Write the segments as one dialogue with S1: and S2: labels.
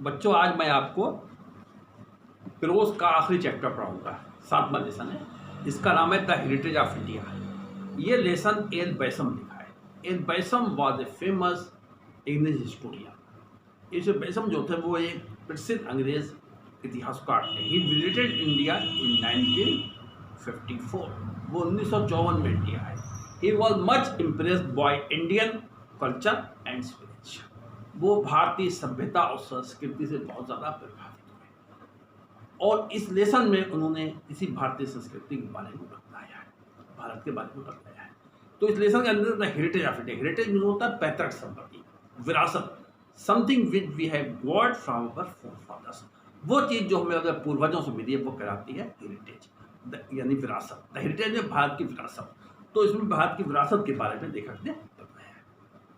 S1: बच्चों, आज मैं आपको फिरोज का आखिरी चैप्टर पढ़ाऊंगा। 7वां लेसन है, इसका नाम है द हेरिटेज ऑफ इंडिया। ये लेसन एल बैसम लिखा है। L Basham was a famous English historian. इस बैसम जो थे वो एक प्रसिद्ध अंग्रेज इतिहासकार थे। He visited India in 1954। वो 1954 में इंडिया आए। He was much impressed by Indian culture and spiritual. वो भारतीय सभ्यता और संस्कृति से बहुत ज़्यादा प्रभावित हुए और इस लेसन में उन्होंने इसी भारतीय संस्कृति के बारे में बताया है, भारत के बारे में बताया है। तो इस लेसन के अंदर हेरिटेज ऑफ इंडिया, हेरिटेज में होता है पैतृक संपत्ति, विरासत, something which we have got from our forefathers. वो चीज़ जो हमें अगर पूर्वजों से मिली है वो कहलाती है हेरिटेज, यानी विरासत। द हेरिटेज में भारत की विरासत। तो इसमें भारत की विरासत के बारे में लेखक ने बताया है।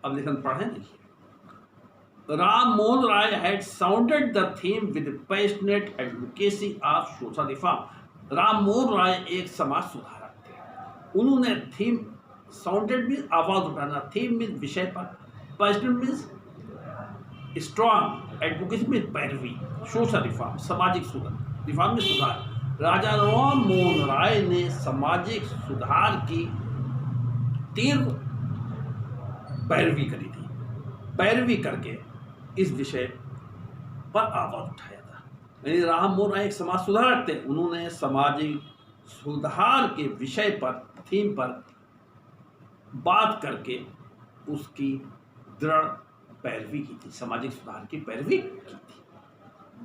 S1: अब लेसन पढ़ें, देखिए। Ram Mohan Rai had sounded the theme with passionate advocacy of social reform. Ram Mohan Roy एक समाज सुधारक थे। उन्होंने थीम, साउंडेड मीन्स आवाज उठाना, थीम मीन्स विषय पर, passionate means strong, advocacy means पैरवी, सोशल रिफॉर्म सामाजिक सुधार, रिफॉर्म में सुधार। राजा राम मोहन राय ने सामाजिक सुधार की तीव्र पैरवी करी थी। पैरवी करके इस विषय पर आवाज उठाया था। यानी राम मोहन राय एक समाज सुधारक थे। उन्होंने सामाजिक सुधार के विषय पर, थीम पर बात करके उसकी दृढ़ पैरवी की थी, सामाजिक सुधार की पैरवी की थी।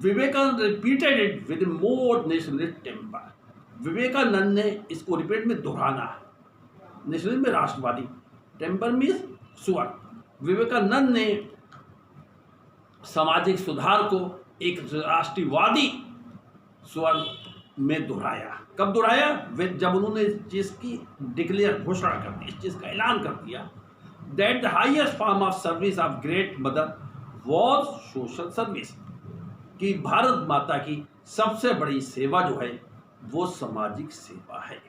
S1: Vivekananda repeated it with more nationalist temper. Vivekananda ने इसको रिपीट में दोहराना, नेशनलिस्ट में राष्ट्रवादी, टेम्पर मीन्स स्वर। विवेकानंद ने सामाजिक सुधार को एक राष्ट्रवादी स्वर में दोहराया। कब दोहराया? जब उन्होंने इस चीज़ की डिक्लेयर, घोषणा कर दी, इस चीज़ का ऐलान कर दिया, that the highest form of service of great mother was social service, कि भारत माता की सबसे बड़ी सेवा जो है वो सामाजिक सेवा है।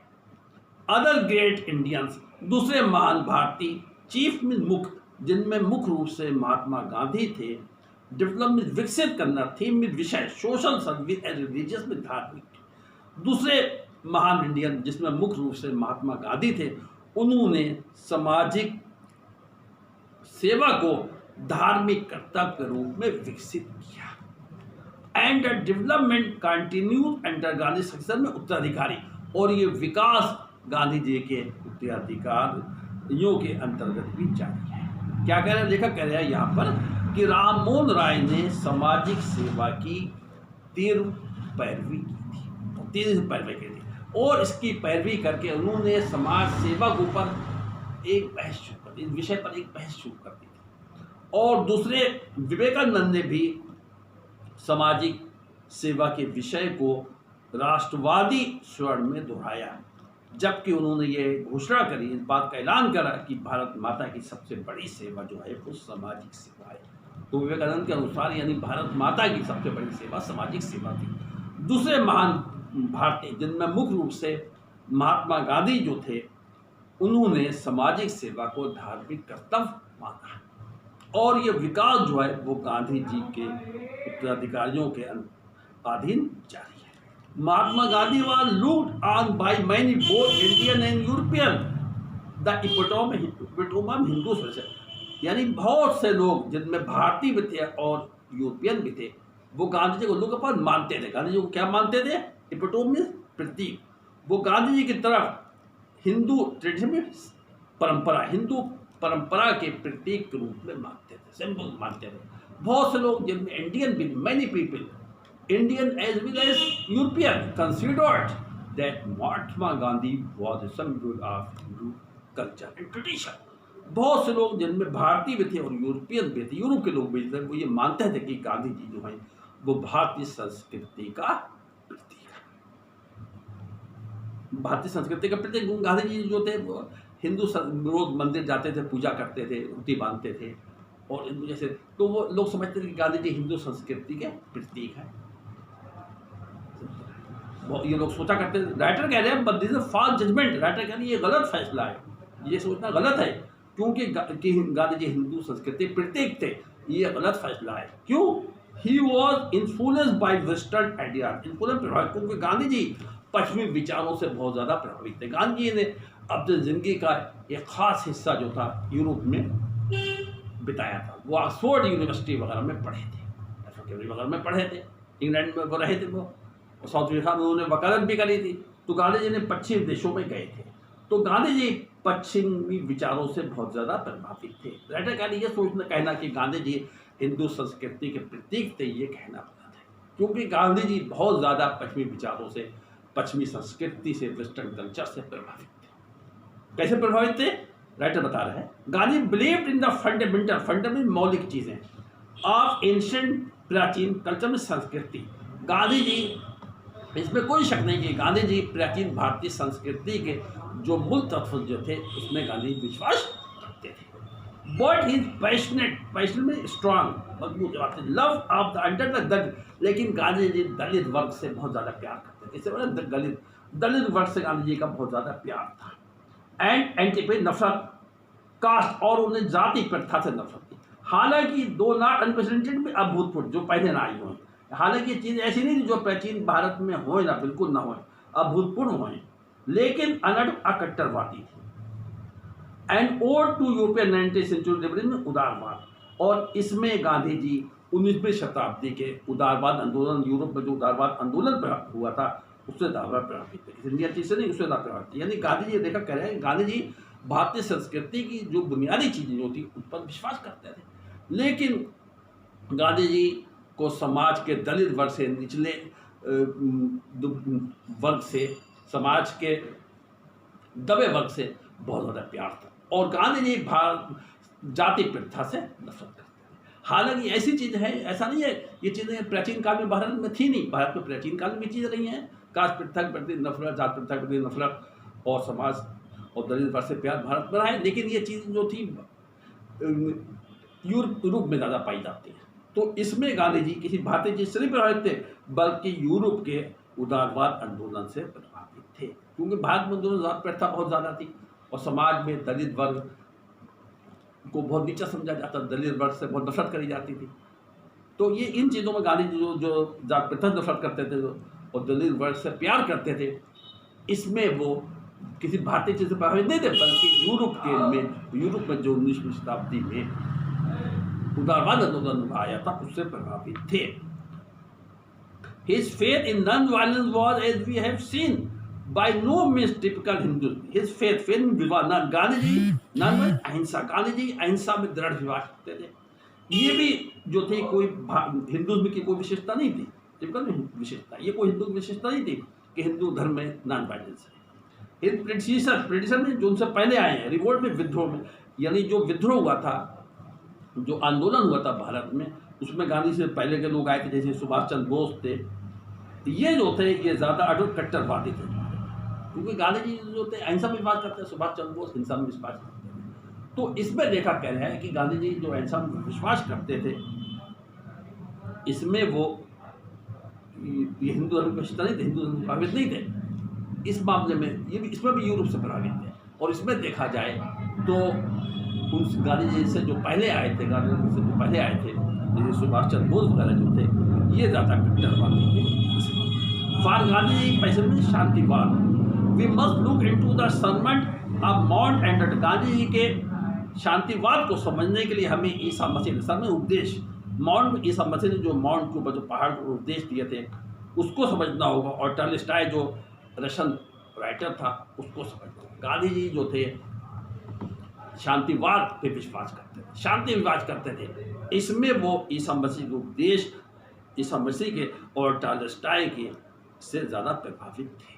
S1: अदर ग्रेट इंडियंस, दूसरे महान भारतीय, चीफ में मुख्य, जिनमें मुख्य रूप से महात्मा गांधी थे। डेवलपमेंट, विकसित करना, थीम में विषय, सोशल सर्विस एंड रिलीजियस में धार्मिक। दूसरे महान इंडियन जिसमें मुख्य रूप से महात्मा गांधी थे, उन्होंने सामाजिक सेवा को धार्मिक कर्तव्य के रूप में विकसित किया। And development continue under Gandhi successor में उत्तराधिकारी, और ये विकास गांधी जी के उत्तराधिकारियों के अंतर्गत भी जारी है। क्या कह रहे हैं लेखक? कह रहे हैं यहाँ पर कि राम मोहन राय ने सामाजिक सेवा की तीव्र पैरवी की थी, तीव्र पैरवी की थी, और इसकी पैरवी करके उन्होंने समाज सेवा के ऊपर एक बहस शुरू कर दी, इस विषय पर एक बहस शुरू कर दी थी। और दूसरे विवेकानंद ने भी सामाजिक सेवा के विषय को राष्ट्रवादी स्वर में दोहराया, जबकि उन्होंने ये घोषणा करी, इस बात का ऐलान करा कि भारत माता की सबसे बड़ी सेवा जो है वो सामाजिक सेवा है। तो विवेकानंद के अनुसार यानी भारत माता की सबसे बड़ी सेवा सामाजिक सेवा थी। दूसरे महान भारतीय, जिनमें मुख्य रूप से महात्मा गांधी जो थे, उन्होंने सामाजिक सेवा को धार्मिक कर्तव्य माना, और ये विकास जो है वो गांधी जी के उत्तराधिकारियों के अधीन जारी है। Mahatma Gandhi was looked on by many both Indian and European the epitome of Hindu society, यानी बहुत से लोग जिनमें भारतीय भी थे और यूरोपियन भी थे, वो गांधी जी को लोग अपन मानते थे। गांधी जी को क्या मानते थे? एपिटोम मीन्स प्रतीक। वो गांधी जी की तरफ हिंदू ट्रेडिशन में परंपरा, हिंदू परंपरा के प्रतीक के रूप में मानते थे, सिंबल मानते थे। बहुत से लोग जिनमें इंडियन भी, many people Indian as well as European considered that Mahatma Gandhi was a symbol of Hindu culture and tradition. बहुत से लोग जिनमें भारतीय भी थे और यूरोपियन भी थे, यूरोप के लोग भी थे, वो ये मानते थे कि गांधी जी जो हैं वो भारतीय संस्कृति का प्रतीक है। भारतीय संस्कृति का प्रतीक गांधी जी जो थे वो हिंदू रोज मंदिर जाते थे, पूजा करते थे, धोती बांधते थे, और इन वजह से तो वो लोग समझते थे कि गांधी जी हिंदू संस्कृति के प्रतीक है। ये लोग सोचा करते थे। राइटर कह रहे हैं but this is false judgement. Writer कह रहे हैं ये गलत फैसला है, ये सोचना गलत है, क्योंकि गांधी जी हिंदू संस्कृति प्रतीक थे, ये गलत फैसला है। क्यों? He was influenced by western ideas, influence प्रभावित, क्योंकि गांधी जी पश्चिमी विचारों से बहुत ज़्यादा प्रभावित थे। गांधी जी ने अपनी ज़िंदगी का एक ख़ास हिस्सा जो था यूरोप में बिताया था। वो ऑक्सफोर्ड यूनिवर्सिटी वगैरह में पढ़े थे, वगैरह में पढ़े थे, इंग्लैंड में वो रहे थे, वो साउथ अफ्रीका में उन्होंने वकालत भी करी थी। तो गांधी जी ने पश्चिमी देशों में गए थे, तो गांधी जी पश्चिमी विचारों से बहुत ज़्यादा प्रभावित थे। राइटर का ये सोचना कहना कि गांधी जी हिंदू संस्कृति के प्रतीक थे, ये कहना गलत है, क्योंकि गांधी जी बहुत ज़्यादा पश्चिमी विचारों से, पश्चिमी संस्कृति से, वेस्टर्न कल्चर से प्रभावित थे। कैसे प्रभावित थे? राइटर बता रहे हैं, Gandhi believed in the fundamental मौलिक चीज़ें ऑफ एंशिएंट प्राचीन कल्चर में संस्कृति। गांधी जी, इसमें कोई शक नहीं कि गांधी जी प्राचीन भारतीय संस्कृति के जो मूल तत्व जो थे उसमें गांधी विश्वास रखते थे। बट ही पैशनेट में स्ट्रांग, मजबूत बात है, love of the under the Dalit, लेकिन गांधी जी दलित वर्ग से बहुत ज़्यादा प्यार करते थे। इससे बोले दलित वर्ग से गांधी जी का बहुत ज़्यादा प्यार था। एंड एंटी नफरत, कास्ट और उन्हें जाति प्रथा से नफरत थी। हालांकि दो नॉट अनप्रेसिडेंटेड में अभूतपूर्व, जो पहले ना आई हो, हालांकि ये चीज़ ऐसी नहीं थी जो प्राचीन भारत में हो ना, बिल्कुल ना हो, अभूतपूर्व हो, लेकिन अकट्टरवादी थी। And owed to European 19th century liberalism में उदारवाद, और इसमें गांधी जी 19वीं शताब्दी के उदारवाद आंदोलन, यूरोप में जो उदारवाद आंदोलन हुआ था उससे ज़्यादा प्रभावित थे। इंडिया चीज़ से नहीं, उससे ज़्यादा प्रभावित थे। यानी गांधी जी देखा कह रहे हैं, गांधी जी भारतीय संस्कृति की जो बुनियादी चीज़ें जो थी उन पर विश्वास करते थे, लेकिन गांधी जी को समाज के दलित वर्ग से, निचले वर्ग से, समाज के दबे वर्ग से बहुत ज़्यादा प्यार था, और गांधी जी जाति प्रथा से नफरत करते थे। हालांकि ऐसी चीज़ है, ऐसा नहीं है ये चीज़ें प्राचीन काल में भारत में थी नहीं, भारत में प्राचीन काल में चीज़ें रही हैं, कास्ट प्रथा के प्रति नफरत, जात प्रथा के प्रति नफरत, और समाज और दलित वर्ग से प्यार भारत में रहा है, लेकिन ये चीज़ जो थी यूरोप में ज़्यादा पाई जाती है। तो इसमें गांधी जी किसी भारतीय चीज़ से नहीं प्रभावित थे, बल्कि यूरोप के उदारवाद आंदोलन से प्रभावित थे, क्योंकि भारत में दोनों जात प्रथा बहुत ज़्यादा थी, और समाज में दलित वर्ग को बहुत नीचा समझा जाता, दलित वर्ग से बहुत नफरत करी जाती थी। तो ये इन चीज़ों में गांधी जी जो जात प्रथा नफरत करते थे और दलित वर्ग से प्यार करते थे, इसमें वो किसी भारतीय चीज़ से प्रभावित नहीं थे, बल्कि यूरोप में जो 19वीं शताब्दी में उदारवाद आंदोलन आया था उससे प्रभावित थे। His faith in non-violence was, as we have seen, by no means typical Hindu. His faith in विवाद, गांधी जी अहिंसा, गांधी जी अहिंसा में दृढ़ विश्वास करते थे। ये भी जो थी कोई हिंदुज़्म की कोई विशेषता नहीं थी, टिपिकल विशेषता, ये कोई हिंदू विशेषता नहीं थी कि हिंदू धर्म में नॉन वायलेंस है। इन प्रेडिसर में जो उनसे पहले आए हैं, रिवोल्ट में, विद्रोह में, यानी जो विद्रोह हुआ था, जो आंदोलन हुआ था भारत में, उसमें गांधी से पहले के लोग आए थे, जैसे सुभाष चंद्र बोस थे, ये जो थे ये ज़्यादा अटूट कट्टरवादी थे, क्योंकि गांधी जी जो थे अहिंसा में विश्वास करते हैं, सुभाष चंद्र बोस हिंसा में विश्वास करते हैं। तो इसमें देखा कह रहे हैं कि गांधी जी जो अहिंसा में विश्वास करते थे, इसमें वो ये हिंदू धर्म विशेषता नहीं थे, हिंदू धर्म प्रभावित नहीं थे। इस मामले में ये भी, इसमें भी यूरोप से प्रभावित थे। और इसमें देखा जाए तो उस गांधी जी से जो पहले आए थे, गांधी जी से जो पहले आए थे, जैसे सुभाष चंद्र बोस वगैरह जो थे, ये ज़्यादा कट्टरवादी थे। फॉर गांधी जी पैसे में शांतिवाद, we must look into the sermon of mount and, Gandhi ji के शांतिवाद को समझने के लिए हमें ईसा मसीह ने सर्मेंट उपदेश, माउंट, ईसा मसीह ने जो माउंट के ऊपर जो पहाड़ को उपदेश दिए थे उसको समझना होगा, और टॉलस्टॉय जो रशियन राइटर था उसको समझना होगा। गांधी जी जो थे शांतिवाद पे विश्वास करते थे, शांति विश्वास करते थे। इसमें वो ईसा मसीह के उपदेश, ईसा मसीह के और टॉलस्टॉय के से ज़्यादा प्रभावित थे,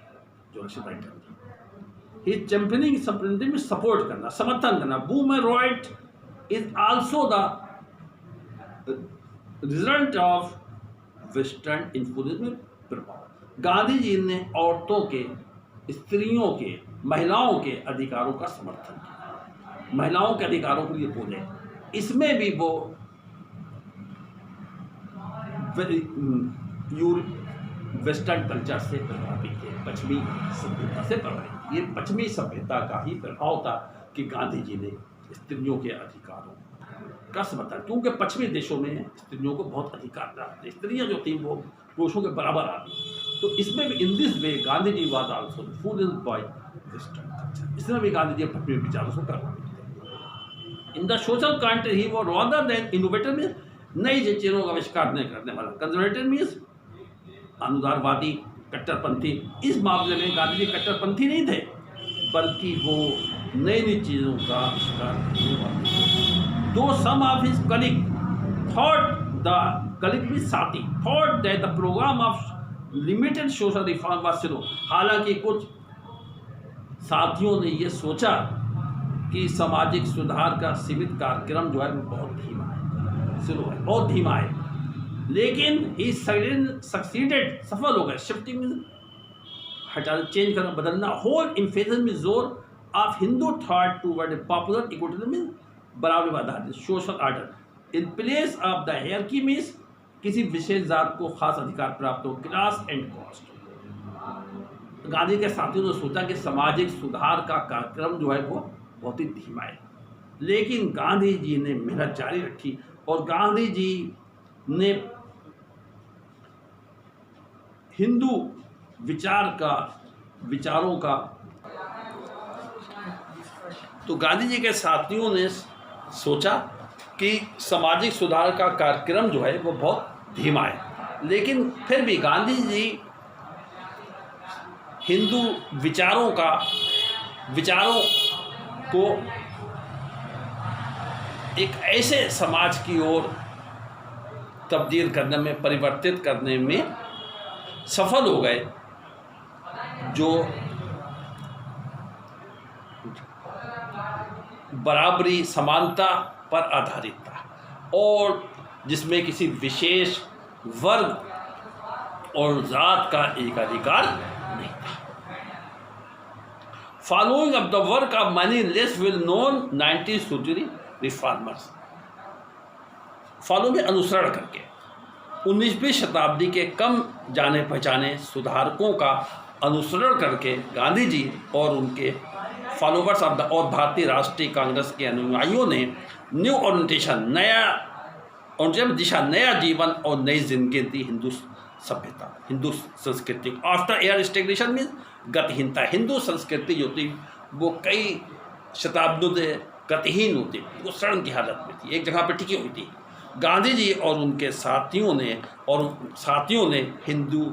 S1: जो रशियन राइटर थे। ही चैंपियनिंग में सपोर्ट करना, समर्थन करना। Boomer right is also the result of western influence में प्रभाव। गांधी जी ने औरतों के, स्त्रियों के, महिलाओं के अधिकारों का समर्थन किया, महिलाओं के अधिकारों के लिए बोले। इसमें भी वो वेस्टर्न कल्चर से प्रभावित थे, पश्चिमी सभ्यता से प्रभावित। ये पश्चिमी सभ्यता का ही प्रभाव था कि गांधी जी ने स्त्रियों के अधिकारों कस बता, क्योंकि पश्चिमी देशों में स्त्रियों को बहुत अधिकार प्राप्त है, स्त्रियां जो थी वो पुरुषों के बराबर आ गई। तो इसमें भी in this way Gandhi ji was also fool by this structure, इसमें भी गांधी जी अपने विचारों से कर इन द सोशल कंट्री ही वो रादर देन इनोवेटर में नई चीज़ों का आविष्कार नहीं करने वाला। कंजर्वेटिव मीन्स अनुदारवादी, कट्टरपंथी। इस मामले में गांधी जी कट्टरपंथी नहीं थे, बल्कि वो नई चीज़ों का आविष्कार करने वाले। Though some of his colleague thought the colleague भी साथी thought that the program of limited social reform was slow. हालांकि कुछ साथियों ने ये सोचा कि सामाजिक सुधार का सीमित कार्यक्रम जो है वो बहुत धीमा है, स्लो है, बहुत धीमा है, लेकिन ही सक्सीडेड, सफल हो गए। शिफ्टिंग हटा, चेंज करना, बदलना। होल इम्फेसिस में जोर of Hindu thought toward A popular equilibrium, बराबर आधारित social order in place of the hierarchy means किसी विशेष जात को खास अधिकार प्राप्त हो, क्लास एंड कास्ट। गांधी के साथियों ने सोचा कि सामाजिक सुधार का कार्यक्रम जो है वो बहुत ही धीमा है, लेकिन गांधी जी ने मेहनत जारी रखी और गांधी जी ने हिंदू विचारों का तो गांधी जी के साथियों ने सोचा कि सामाजिक सुधार का कार्यक्रम जो है वो बहुत धीमा है, लेकिन फिर भी गांधी जी हिंदू विचारों को एक ऐसे समाज की ओर तब्दील करने में, परिवर्तित करने में सफल हो गए जो बराबरी, समानता पर आधारित था और जिसमें किसी विशेष वर्ग और जात का एक अधिकार नहीं था। Following up the work of money less will known 19th century reformers, follow में अनुसरण करके 19वीं शताब्दी के कम जाने पहचाने सुधारकों का अनुसरण करके गांधी जी और उनके फॉलोवर्स ऑफ द और भारतीय राष्ट्रीय कांग्रेस के अनुयायियों ने न्यू ओरिएंटेशन, नया दिशा, नया जीवन और नई जिंदगी दी हिंदू सभ्यता, हिंदू संस्कृति। आफ्टर एयर स्टेग्नेशन मीन्स गतिहीनता, हिंदू संस्कृति जो थी वो कई शताब्दियों से गतिहीन होती, वो शरण की हालत में थी, एक जगह पर टिकी हुई थी। गांधी जी और उनके साथियों ने हिंदू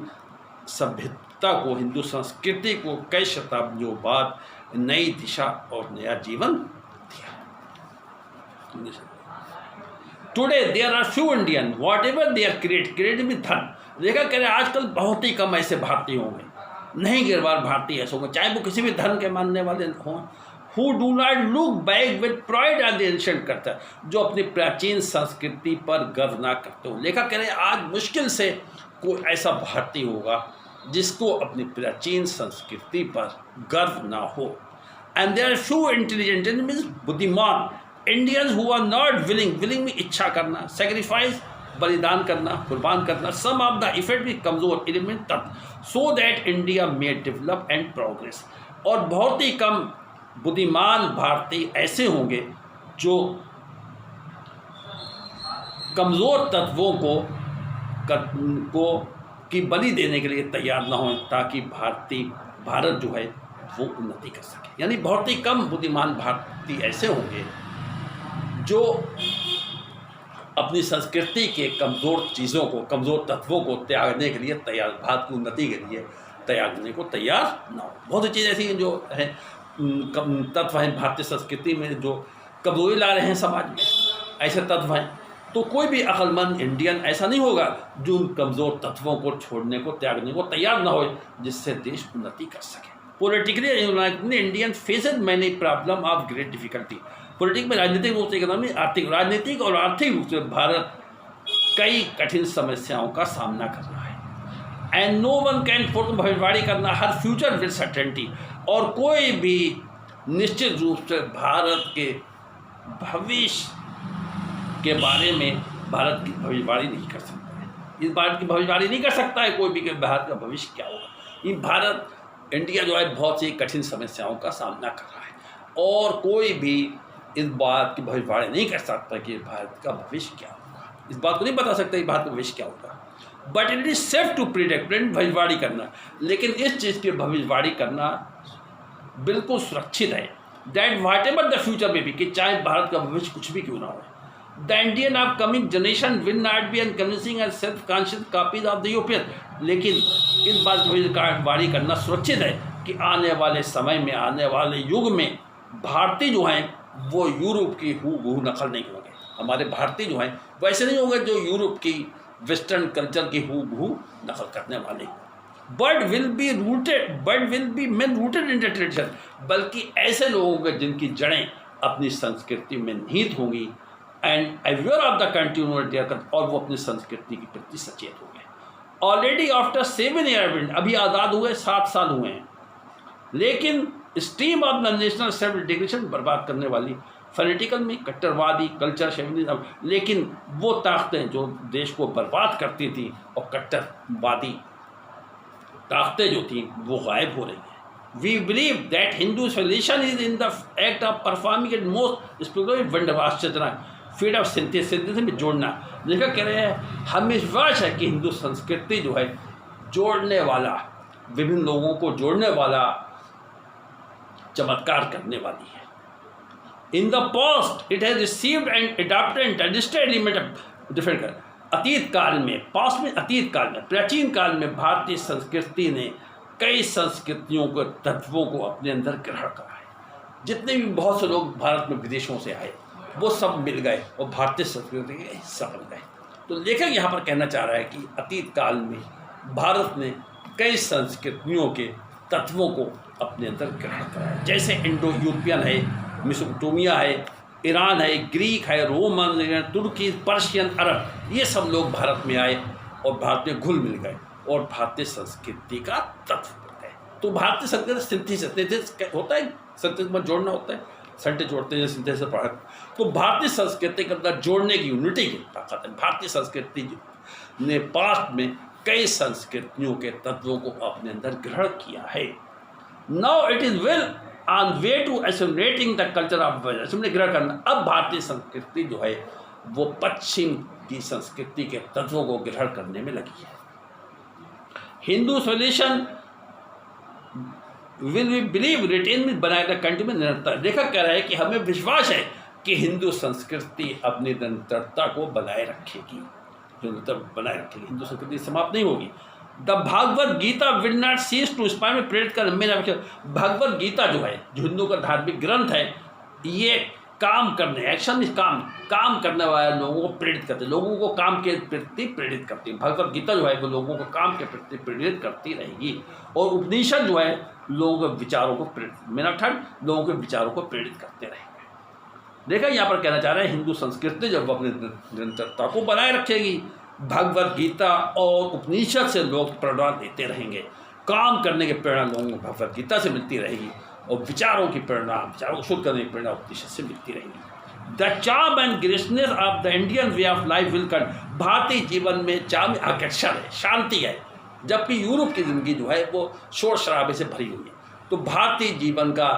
S1: सभ्यता को, हिंदू संस्कृति को कई शताब्दियों बाद नई दिशा और नया जीवन दिया। Today there are few Indian whatever they are create में धन। देखा करें आजकल बहुत ही कम ऐसे भारतीय होंगे, नहीं गिरबार भारतीय ऐसे होंगे, चाहे वो किसी भी धर्म के मानने वाले हों, who do not look back with pride at the ancient करता है, जो अपनी प्राचीन संस्कृति पर गर्व ना करते हो। लेखा करें आज मुश्किल से कोई ऐसा भारतीय होगा जिसको अपनी प्राचीन संस्कृति पर गर्व ना हो। And there are few intelligent means बुद्धिमान Indians who are not willing में इच्छा करना, सेक्रीफाइस बलिदान करना, कुर्बान करना, सम ऑफ द इफेक्ट भी कमजोर एलिमेंट तत्व, so that India may develop and progress. और बहुत ही कम बुद्धिमान भारतीय ऐसे होंगे जो कमज़ोर तत्वों को की बलि देने के लिए तैयार ना हो, ताकि भारत जो है वो उन्नति कर सके। यानी बहुत ही कम बुद्धिमान भारतीय ऐसे होंगे जो अपनी संस्कृति के कमज़ोर चीज़ों को, कमज़ोर तत्वों को त्यागने के लिए तैयार, भारत की उन्नति के लिए त्यागने को तैयार ना हो। बहुत सी चीज़ें ऐसी हैं जो है तत्व हैं भारतीय संस्कृति में जो कमजोरी ला रहे हैं समाज में, ऐसे तत्व हैं। तो कोई भी अक्लमंद इंडियन ऐसा नहीं होगा जो उन कमज़ोर तत्वों को छोड़ने को, त्यागने को तैयार ना हो, जिससे देश उन्नति कर सके। Politically Indian facet many problem of great difficulty. Politic में, राजनीतिक रूप से, इकोनॉमी, राजनीतिक और आर्थिक रूप से भारत कई कठिन समस्याओं का सामना कर रहा है। And no one can fore, भविष्यवाणी करना हर फ्यूचर विद सर्टेनिटी, और कोई भी निश्चित रूप से भारत के भविष्य के बारे में भारत की भविष्यवाणी नहीं कर सकता है। इस भारत की भविष्यवाणी नहीं कर सकता है कोई भी कि भारत का भविष्य क्या होगा। इंडिया जो है बहुत सी कठिन समस्याओं का सामना कर रहा है और कोई भी इस बात की भविष्यवाणी नहीं कर सकता कि भारत का भविष्य क्या होगा, इस बात को नहीं बता सकता कि भारत का भविष्य क्या होगा। But it is safe to predict, भविष्यवाणी करना, लेकिन इस चीज़ की भविष्यवाणी करना बिल्कुल सुरक्षित है। That watt ever the future में भी, कि चाहे भारत का भविष्य कुछ भी क्यों ना हो, the Indian of coming generation will not be an convincing and self conscious copies of the European. लेकिन इस बात की भविष्यवाणी करना सुरक्षित है कि आने वाले समय में, आने वाले युग में भारतीय जो हैं वो यूरोप की हूबहू नकल नहीं होंगे। हमारे भारतीय जो हैं वैसे नहीं होंगे जो यूरोप की वेस्टर्न कल्चर की हूबहू नकल करने वाले, but will be main rooted in the tradition, बल्कि ऐसे लोग होंगे जिनकी जड़ें अपनी संस्कृति में निहित होंगी, and aware of the continuity, और वो अपनी संस्कृति के प्रति सचेत हो गए। ऑलरेडी आफ्टर 7 ईयर, अभी आज़ाद हुए 7 साल हुए हैं, लेकिन stream of the national self declaration बर्बाद करने वाली फैनेटिकल में कट्टरवादी कल्चर शेविनिज्म, लेकिन वो ताकतें जो देश को बर्बाद करती थी और कट्टरवादी ताकतें जो थी वो गायब हो रही हैं। We believe that Hindu civilisation is in the act of performing it most spiritual wonder, आश्चर्य फीड ऑफ सिंथेसिस में जोड़ना। लेखक कह रहे हैं हमें विश्वास है कि हिंदू संस्कृति जो है जोड़ने वाला, विभिन्न लोगों को जोड़ने वाला, चमत्कार करने वाली है। In the past it has received and adopted and registered element different कर। अतीत काल में, पास्ट में, अतीत काल में, प्राचीन काल में भारतीय संस्कृति ने कई संस्कृतियों के तत्वों को अपने अंदर ग्रहण करा है। जितने भी बहुत से लोग भारत में विदेशों से आए वो सब मिल गए और भारतीय संस्कृति के हिस्सा बन गए। तो लेखक यहाँ पर कहना चाह रहा है कि अतीत काल में भारत ने कई संस्कृतियों के तत्वों को अपने अंदर ग्रहण करा है, जैसे इंडो यूरोपियन है, मेसोपोटामिया है, ईरान है, ग्रीक है, रोमन, तुर्की, पर्शियन, अरब, ये सब लोग भारत में आए और भारत में घुल मिल गए और भारतीय संस्कृति का तत्व बन गए। तो भारतीय संस्कृति सिंथेसिस होता है, सिंथेसिस में जोड़ना होता है, संटे जोड़ते हैं सिंथेसिस पढ़ा। तो भारतीय संस्कृति के अंदर जोड़ने की यूनिटी की ताकत है। भारतीय संस्कृति ने पास्ट में कई संस्कृतियों के तत्वों को अपने अंदर ग्रहण किया है। Now it is well on way to assimilating the culture of west, ग्रहण करना। अब भारतीय संस्कृति जो है वो पश्चिम की संस्कृति के तत्वों को ग्रहण करने में लगी है। Hindu civilisation will we believe retain में बनाए द कंट्री में निरंतर। लेखक कह रहा है कि हमें विश्वास है कि हिंदू संस्कृति अपनी निरंतरता को बनाए रखेगी, निरंतर बनाए रखेगी, हिंदू संस्कृति समाप्त नहीं होगी। The Bhagavad Gita will not cease to inspire में प्रेरित कर। मेरा भगवत गीता जो है, जो हिंदू का धार्मिक ग्रंथ है, ये काम करने, एक्शन में काम करने वाले लोगों को प्रेरित करते, लोगों को काम के प्रति प्रेरित करती है। भगवत गीता जो है वो लोगों को काम के प्रति प्रेरित करती रहेगी, और उपनिषद जो है लोगों के विचारों को लोगों के विचारों को प्रेरित करते रहेंगे। देखा यहाँ पर कहना चाह रहे हैं हिंदू संस्कृति जब अपनी निरंतरता को बनाए रखेगी, भगवत गीता और उपनिषद से लोग प्रेरणा लेते रहेंगे, काम करने की प्रेरणा लोगों को भगवत गीता से मिलती रहेगी, और विचारों की प्रेरणा, विचारों को शुद्ध करने की प्रेरणा उपनिषद से मिलती रहेगी। The charm and graceness of the Indian way of life will come. Bharatiya Jeevan में चार्म, आकर्षण है, शांति है, जबकि यूरोप की जिंदगी जो है वो शोर शराबे से भरी हुई है। तो भारतीय जीवन का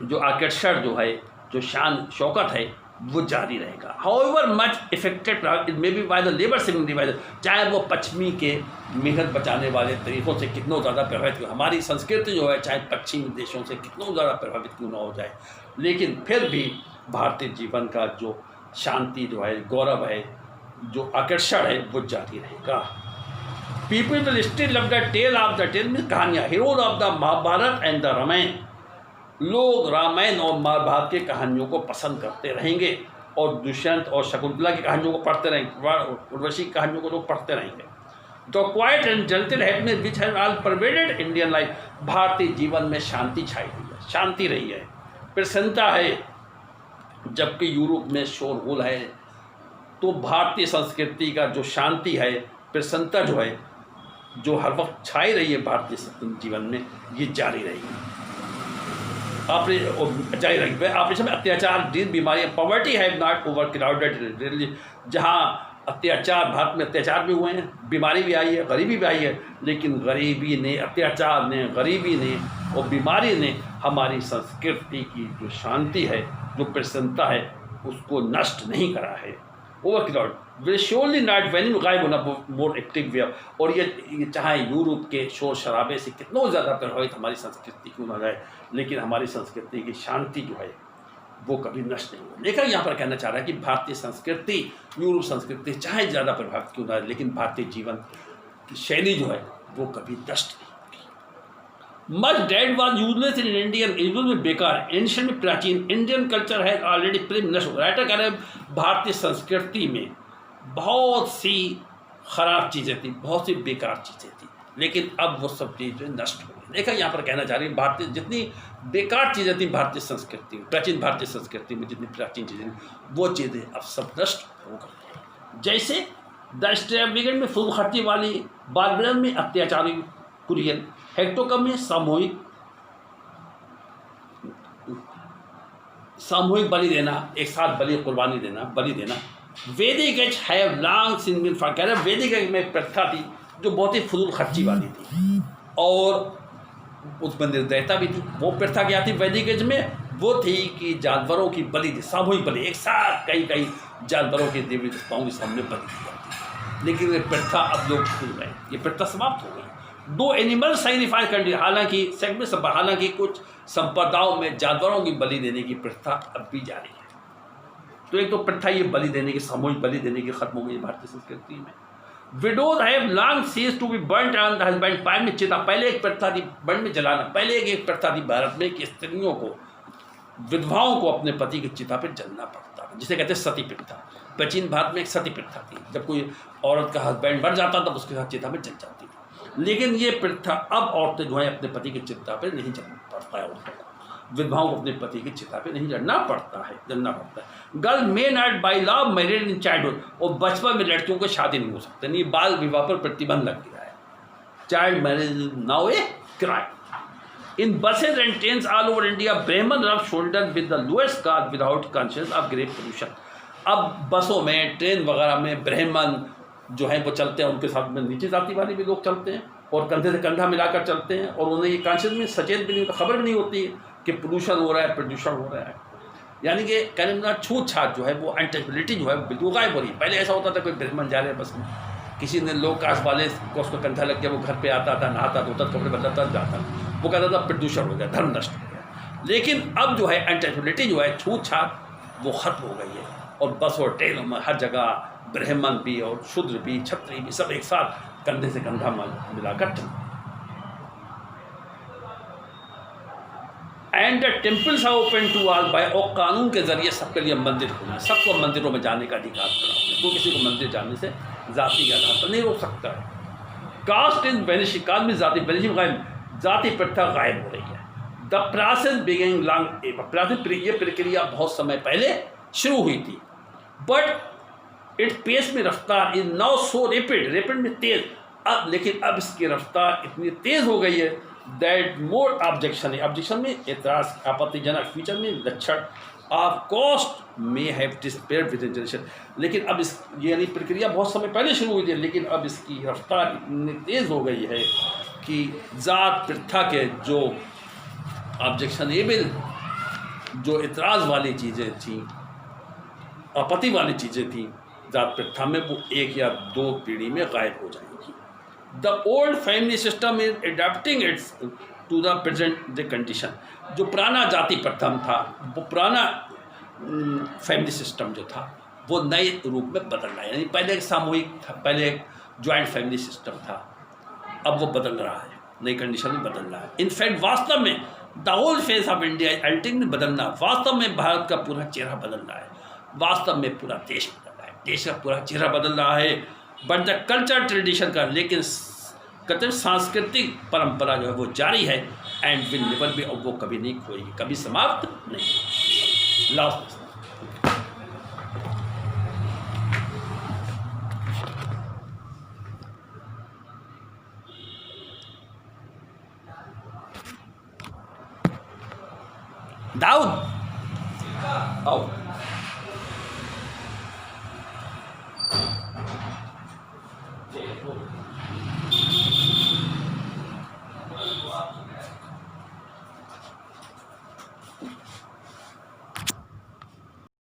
S1: जो आकर्षण जो है, जो शान शौकत है, वो जारी रहेगा। However much affected it may be by the labour saving device, चाहे वो पश्चिमी के मेहनत बचाने वाले तरीक़ों से कितनों ज़्यादा प्रभावित हो, हमारी संस्कृति जो है चाहे पश्चिमी देशों से कितनों ज़्यादा प्रभावित क्यों ना हो जाए, लेकिन फिर भी भारतीय जीवन का जो शांति जो है, गौरव है, जो आकर्षण है, वो जारी रहेगा। People will still love the tale of the tale means कहानियाँ, heroes of the Mahabharata and the Ramayana. लोग रामायण और महाभारत की कहानियों को पसंद करते रहेंगे, और दुष्यंत और शकुंतला की कहानियों को पढ़ते रहेंगे, उर्वशी की कहानियों को लोग पढ़ते रहेंगे। The quiet and general happiness which has all pervaded Indian life, Bharatiya Jeevan में शांति छाई हुई है, शांति रही है, प्रसन्नता है, जबकि यूरोप में शोरगुल है। तो भारतीय संस्कृति का जो शांति है, प्रसन्नता जो है, जो हर वक्त छाई रही है भारतीय जीवन में, ये जारी रहेगी। जारी रहेगी। आपने में अत्याचार, दीन बीमारियाँ, poverty have not over crowded, जहाँ अत्याचार, भारत में अत्याचार भी हुए हैं, बीमारी भी आई है, गरीबी भी आई है, लेकिन गरीबी ने, अत्याचार ने, गरीबी ने और बीमारी ने हमारी संस्कृति की जो शांति है, जो प्रसन्नता है उसको नष्ट नहीं करा है। ओवरक्राउड विल श्योरली नॉट वेन गायब होना मोर एक्टिव वे। और ये चाहे यूरोप के शोर शराबे से कितना ज़्यादा प्रभावित हमारी संस्कृति क्यों ना जाए, लेकिन हमारी संस्कृति की शांति जो है वो कभी नष्ट नहीं हो। लेकिन यहाँ पर कहना चाह रहा है कि भारतीय संस्कृति यूरोप संस्कृति चाहे ज़्यादा प्रभावित क्यों ना है, लेकिन भारतीय जीवन की शैली जो है वो कभी नष्ट नहीं होगी। Much did was useless in Indian, useless में बेकार, एंशिएंट में प्राचीन, इंडियन कल्चर है ऑलरेडी प्रेम नष्ट हो। राइटर कह रहे हैं भारतीय संस्कृति में बहुत सी खराब चीज़ें थी, बहुत सी बेकार चीज़ें थी, लेकिन अब वो सब चीज़ें नष्ट हो गई। देखा यहाँ पर कहना चाह रही है भारतीय जितनी बेकार चीज़ें थी भारतीय संस्कृति में, प्राचीन भारतीय संस्कृति में जितनी प्राचीन चीज़ें वो चीज़ें अब सब नष्ट हो गई। जैसे द एक्सट्रावेगेंट में फजूल खर्ची वाली, बारबरन में अत्याचारी कुरियन, हेक्टोकम में सामूहिक बलि देना, एक साथ कुर्बानी देना, बलि देना। Vedic age have long since been for, कह रहे वैदिक एज में प्रथा थी जो बहुत ही फजूल खर्ची वाली थी और उसमें निर्दयता भी थी। वो प्रथा क्या थी वैदिक एज में? वो थी कि जानवरों की बलि थी, सामूहिक बलि, एक साथ कई जानवरों के देवी देवताओं के सामने बलि दी जाती थी। लेकिन ये प्रथा अब लोग भूल गए, ये प्रथा समाप्त हो गई। दो एनिमल सैक्रिफाइस कर दिया, हालांकि कुछ संप्रदायों में जानवरों की बलि देने की प्रथा अब भी जारी है। तो एक तो प्रथा ये बलि देने की, सामूहिक बलि देने की खत्म हो गई भारतीय संस्कृति में। Widows have long cease to be burnt on the husband, पानी में चिता, पहले एक प्रथा थी बर्न में जलाना, पहले एक प्रथा थी भारत में कि स्त्रियों को, विधवाओं को अपने पति की चिता पर जलना पड़ता था, जिसे कहते हैं सती प्रथा। प्राचीन भारत में एक सती प्रथा थी, जब कोई औरत का हस्बैंड मर जाता तब उसके साथ चिता में जल जाती थी। लेकिन ये प्रथा अब औरतें जो है अपने पति की चिता पर नहीं जलना पड़ता है, औरतों को, विधवाओं को अपने पति की चिता पे नहीं जलना पड़ता है। Girl may not by law married in childhood, और बचपन में लड़कियों को शादी नहीं हो सकती, नहीं, बाल विवाह पर प्रतिबंध लग गया है। Child marriage now a crime. In buses and trains all over India Brahmin rub shoulder with the lowest caste without conscious of grave pollution. अब बसों में, ट्रेन वगैरह में ब्राह्मण जो है वो चलते हैं, उनके साथ में नीचे जाति वाले भी लोग चलते हैं और कंधे से कंधा मिलाकर चलते हैं, और उन्हें ये कॉन्शियस में सचेत भी नहीं होता, खबर भी नहीं होती है कि पोल्यूशन हो रहा है, प्रदूषण हो रहा है। यानी कि कहने का छूत छात जो है वो अनटचबिलिटी जो है बिल्कुल गायब हो रही है। पहले ऐसा होता था कोई ब्राह्मण जा रहे हैं बस में, किसी ने लोग कास्ट वाले को उसको कंधा लग गया, वो घर पे आता था, नहाता धोता, कपड़े बदलता जाता, वो कहता था प्रदूषण हो गया, धर्म नष्ट हो गया। लेकिन अब जो है अनटचबिलिटी जो है, छूत छात वो खत्म हो गई है, और बस और ट्रेनों में हर जगह ब्राह्मण भी और शूद्र भी, क्षत्रिय भी, सब एक साथ कंधे से कंधा मिलाकर चलते। And the temples are open to all by, और कानून के जरिए सबके लिए मंदिर खुले, सबको मंदिरों में जाने का अधिकार प्राप्त है, कोई किसी को मंदिर जाने से जाति के आधार पर नहीं रोक सकता है। कास्ट इज वेनिशिंग, कास्ट में जाति वेनिशिंग गायब, जाति प्रथा गायब हो रही है। द प्रोसेस बिगिनिंग लॉन्ग, ये प्रक्रिया बहुत समय पहले शुरू हुई थी, बट इट पेस में रफ्तार इज नाउ सो रैपिड में तेज, अब लेकिन अब इसकी रफ्तार इतनी तेज हो गई है दैट मोर ऑब्जेक्शन में एतराज, आपत्तिजनक फीचर में लक्षण ऑफ कॉस्ट में have despair with in generation. लेकिन अब इस यानी प्रक्रिया बहुत समय पहले शुरू हुई थी, लेकिन अब इसकी रफ्तार इतनी तेज़ हो गई है कि जात प्रथा के जो ऑब्जेक्शनेबल, जो एतराज़ वाली चीज़ें थी, आपत्ति वाली चीज़ें थी जात प्रथा में, वो एक या दो पीढ़ी में गायब हो जाएंगी। The old family system is adapting its to the present the condition. जो पुराना जाति प्रथा था, वो पुराना फैमिली सिस्टम जो था वो नए रूप में बदल रहा है। यानी पहले एक सामूहिक था, पहले एक जॉइंट फैमिली सिस्टम था, अब वो बदल रहा है, नई कंडीशन में बदल रहा है। इनफैक्ट वास्तव में the whole face of India ultimately बदलना, वास्तव में भारत का पूरा चेहरा बदल रहा है, वास्तव में पूरा देश बदल रहा है, देश का पूरा चेहरा बदल रहा है। बट द कल्चर ट्रेडिशन का, लेकिन कहते सांस्कृतिक परंपरा जो है वो जारी है, एंड विल नेवर बी, वो कभी नहीं खोएगी, कभी समाप्त नहीं। लास्ट दाऊद आओ।